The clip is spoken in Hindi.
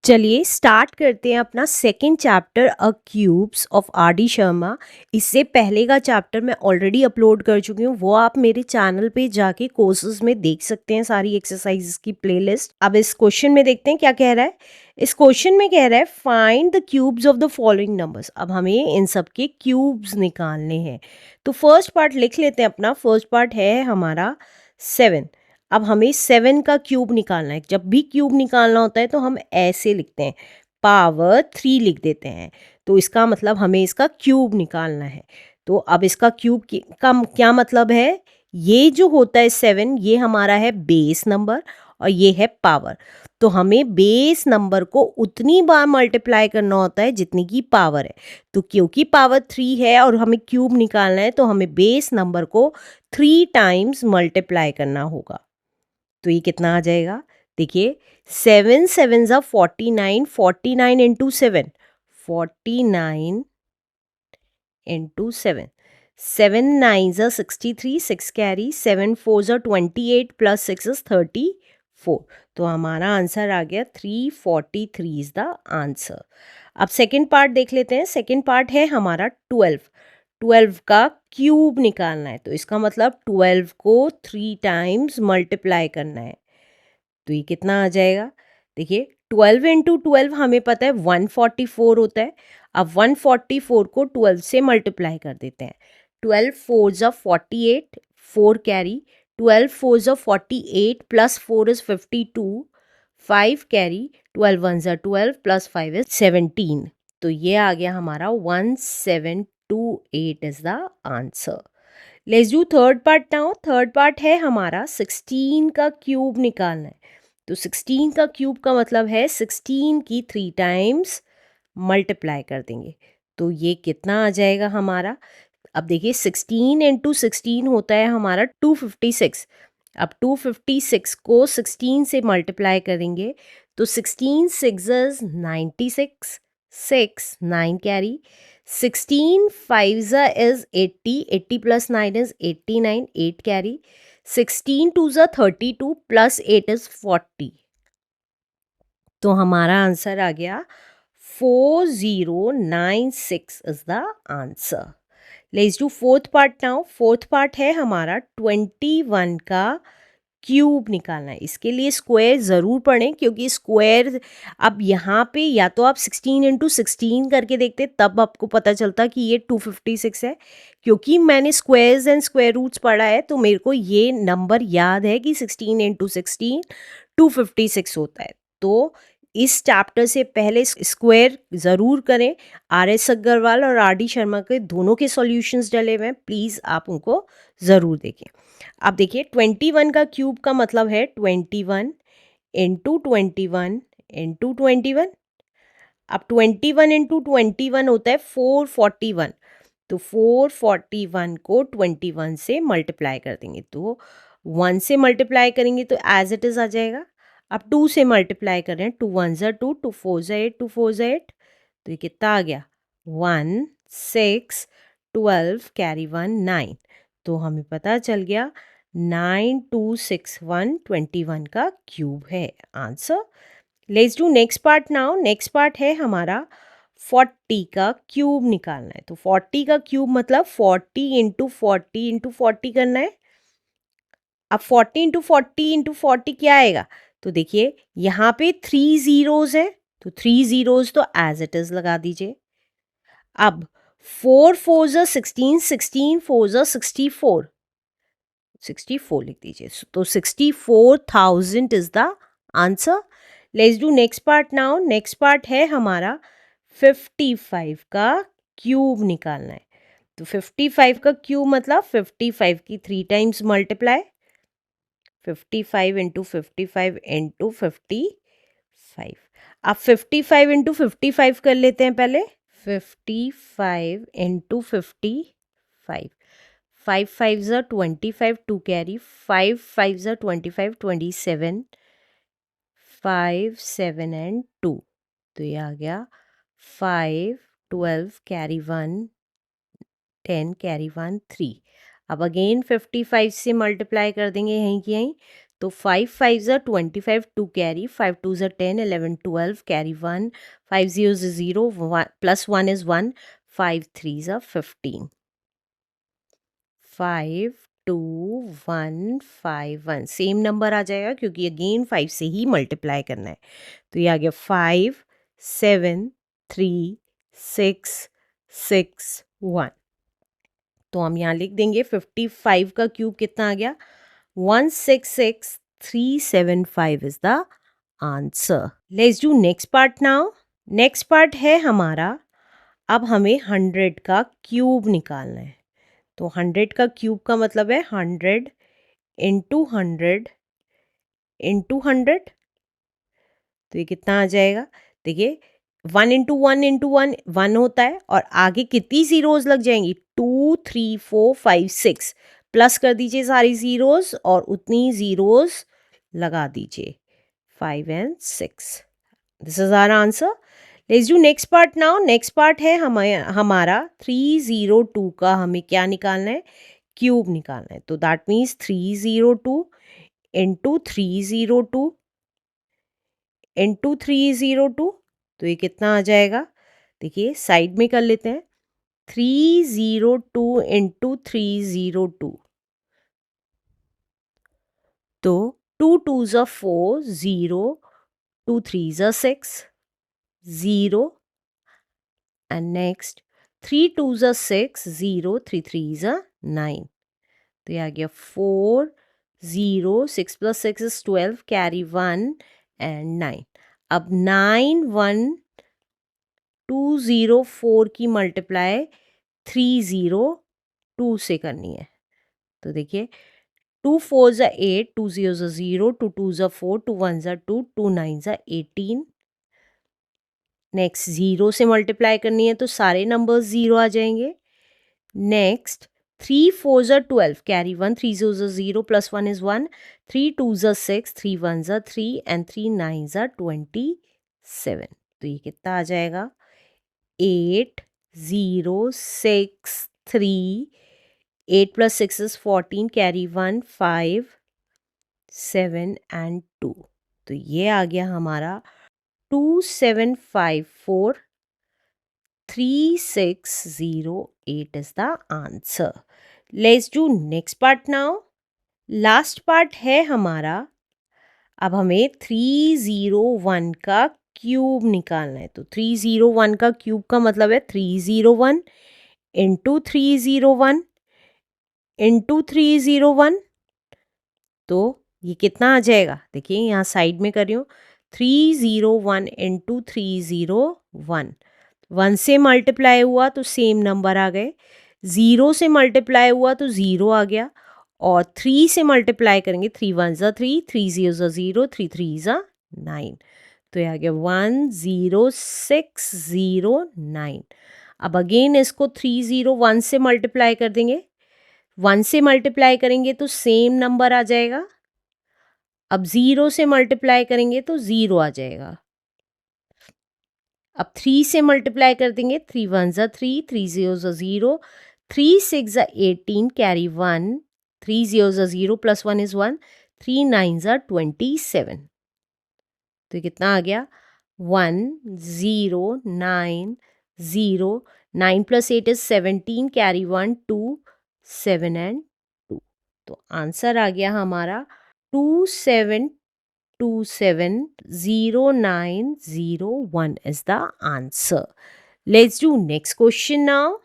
चलिए स्टार्ट करते हैं अपना second chapter a cubes of R D Sharma. इससे पहले का चैप्टर मैं ऑलरेडी अपलोड कर चुकी हूँ, वो आप मेरे चैनल पे जाके कोर्सेज में देख सकते हैं, सारी एक्सरसाइजेस की प्लेलिस्ट। अब इस क्वेश्चन में देखते हैं क्या कह रहा है। इस क्वेश्चन में कह रहा है find the cubes of the following numbers. अब हमें इन सब के क्यूब्स निकालने हैं। तो फर्स्ट पार्ट लिख लेते हैं अपना। फर्स्ट पार्ट है हमारा 7। अब हमें 7 का क्यूब निकालना है। जब भी क्यूब निकालना होता है तो हम ऐसे लिखते हैं, पावर 3 लिख देते हैं। तो इसका मतलब हमें इसका क्यूब निकालना है। तो अब इसका क्यूब का क्या मतलब है, ये जो होता है 7, ये हमारा है बेस नंबर और ये है पावर। तो हमें बेस नंबर को उतनी बार मल्टीप्लाई करना होता है जितनी की पावर है। तो क्योंकि पावर 3 है और हमें क्यूब निकालना है, तो हमें बेस नंबर को 3 टाइम्स मल्टीप्लाई करना होगा। तो ये कितना आ जाएगा, देखिए 7 7 ज़ा 49, 49 इंटू 7, 49 इंटू 7, 7 9 ज़ा 63, 6 कैरी, 7 4 ज़ा 28 प्लस 6 इज 34। तो हमारा आंसर आ गया 343 इज द आंसर। अब सेकंड पार्ट देख लेते हैं। सेकंड पार्ट है हमारा 12। 12 का क्यूब निकालना है। तो इसका मतलब 12 को 3 टाइम्स मल्टीप्लाई करना है। तो ये कितना आ जाएगा, देखिए 12 इंटू 12 हमें पता है 144 होता है। अब 144 को 12 से मल्टीप्लाई कर देते हैं। 12 4 ज़ा 48, 4 कैरी, 12 4 ज़ा 48 प्लस 4 इज 52, 5 कैरी, 12 1 ज़ा 12 प्लस 5 इज 17। तो ये आ गया हमारा 1728 is the answer. Let's do third part now. Third part है हमारा 16 का क्यूब निकालना है। तो 16 का क्यूब का मतलब है 16 की 3 टाइम्स मल्टीप्लाई कर देंगे। तो ये कितना आ जाएगा हमारा, अब देखिए 16 इंटू 16 होता है हमारा 256। अब 256 को 16 से मल्टीप्लाई करेंगे तो 16 6 is 96, 6 9 carry, 16 5 is 80, 80 plus 9 is 89, 8 carry, 16 2 32 plus 8 is 40। तो हमारा आंसर आ गया 4096 is the answer. Let's do fourth part now. Fourth part है हमारा 21 का क्यूब निकालना है। इसके लिए स्क्वायर ज़रूर पढ़ें, क्योंकि स्क्वायर अब यहाँ पे या तो आप 16 इंटू 16 करके देखते तब आपको पता चलता कि ये 256 है। क्योंकि मैंने स्क्वायर्स एंड स्क्वायर रूट्स पढ़ा है तो मेरे को ये नंबर याद है कि 16 इंटू 16 256 होता है। तो इस चैप्टर से पहले स्क्वायर ज़रूर करें। आर एस अग्रवाल और आर डी शर्मा के दोनों के सॉल्यूशंस डले हुए हैं, प्लीज़ आप उनको ज़रूर देखें। अब देखिए 21 का क्यूब का मतलब है 21 इंटू 21 इंटू 21। अब 21 इंटू 21 होता है 441। तो 441 को 21 से मल्टीप्लाई कर देंगे। तो 1 से मल्टीप्लाई करेंगे तो एज इट इज़ आ जाएगा। अब 2 से मल्टीप्लाई कर रहे हैं, 2 1 ज़ा 2, 2 4 ज़ा 8, 2 4 ज़ा 8। तो ये कितना आ गया 1 6 12 कैरी 1 9। तो हमें पता चल गया 9261 21 का क्यूब है answer. Let's do next part now. Next part है हमारा 40 का क्यूब निकालना है। तो 40 का क्यूब मतलब 40 इंटू 40 इंटू 40 करना है। अब 40 इंटू 40 इंटू 40 क्या आएगा, तो देखिए यहाँ पे 3 ज़ीरोज़ है, तो 3 ज़ीरोज़ तो एज इट इज़ लगा दीजिए। अब 4 4 ज़ा 16, 16 4 ज़ा 64, 64 लिख दीजिए। तो 64,000 is the answer. Let's do next part now. Next part है हमारा 55 का क्यूब निकालना है। तो 55 का क्यूब मतलब 55 की 3 टाइम्स मल्टीप्लाई, 55 इंटू 55 इंटू 55। अब 55 इंटू 55 कर लेते हैं पहले। 55 इंटू 55, 5 5 ज़ा 25, 2 कैरी, 5 5 ज़ा 25 27, 5 7 एंड 2। तो ये आ गया 5 12 कैरी 1 10 कैरी 1 3। अब अगेन 55 से मल्टीप्लाई कर देंगे यहीं की यहीं। तो 5 5s are 25, 2 carry, 5 2s are 10, 11 12, carry 1, 5 zeros is 0, 1, plus 1 is 1, 5 3s are 15. 5 2 1 5 1 same number आ जाएगा क्योंकि अगेन 5 से ही मल्टीप्लाई करना है। तो ये आ गया 5 7 3 6 6 1। तो हम यहाँ लिख देंगे 55 का क्यूब कितना आ गया 166375 is the answer. Let's do next part now. Next part है हमारा, अब हमें 100 का क्यूब निकालना है। तो 100 का क्यूब का मतलब है 100 इंटू 100 इंटू 100। तो ये कितना आ जाएगा, देखिए 1 इंटू 1 इंटू 1 1 होता है और आगे कितनी ज़ीरोज़ लग जाएंगी 2 3 4 5 6, प्लस कर दीजिए सारी ज़ीरोज़ और उतनी ज़ीरोज़ लगा दीजिए 5 and 6। This is our answer. Let's do next part now. Next part है हमारा 302 का हमें क्या निकालना है, क्यूब निकालना है। तो दैट मीन्स 302 इंटू 302 इंटू 302। तो ये कितना आ जाएगा, देखिए साइड में कर लेते हैं। 302 इंटू 302, तो 2 2s are 4, 0, 2 3s are 6, 0, and next 3 2s are 6, 0, 3 3s are 9। तो ये आ गया 4 0, 6 plus 6 is 12, carry 1 and 9। अब 9 1 204 की मल्टीप्लाई 302 से करनी है। तो देखिए 2 4s are 8, 2 zeros are 0, 2 2s are 4, 2 1s are 2, 2 9s are 18। Next 0 से मल्टीप्लाई करनी है तो सारे नंबर्स 0 आ जाएंगे। Next 3 4s are 12, carry 1, 3 zeros are 0, plus 1 is 1, 3 2s are 6, 3 1s are 3 and 3 9s are 27। तो ये कितना आ जाएगा 8 0 6 3, 8 plus 6 is 14, carry 1 5 7 and 2। तो ये आ गया हमारा 2754 3608 is the answer। Let's do next part now। Last part है हमारा, अब हमें 301 का क्यूब निकालना है। तो 301 का क्यूब का मतलब है 301 इंटू 301 इंटू 301। तो ये कितना आ जाएगा, देखिए यहाँ साइड में कर रही हूँ। 301 इंटू 301, 1 से मल्टीप्लाई हुआ तो सेम नंबर आ गए, 0 से मल्टीप्लाई हुआ तो 0 आ गया, और 3 से मल्टीप्लाई करेंगे 3 1s are 3, 3 0s are 0, 3 3s are 9। तो ये आ गया 10609। अब अगेन इसको 301 से मल्टीप्लाई कर देंगे, 1 से मल्टीप्लाई करेंगे तो सेम नंबर आ जाएगा। अब 0 से मल्टीप्लाई करेंगे तो 0 आ जाएगा। अब 3 से मल्टीप्लाई कर देंगे, 3 1s are 3, 3 zeros are 0, 3 6 are 18, carry 1, 3 zeros are 0, plus 1 is 1, 3 9s are 27। तो ये कितना आ गया 1 0 9 0, 9 plus 8 is 17, carry 1 2 7 and 2। तो आंसर आ गया हमारा 27270901 is the answer। Let's do next question now।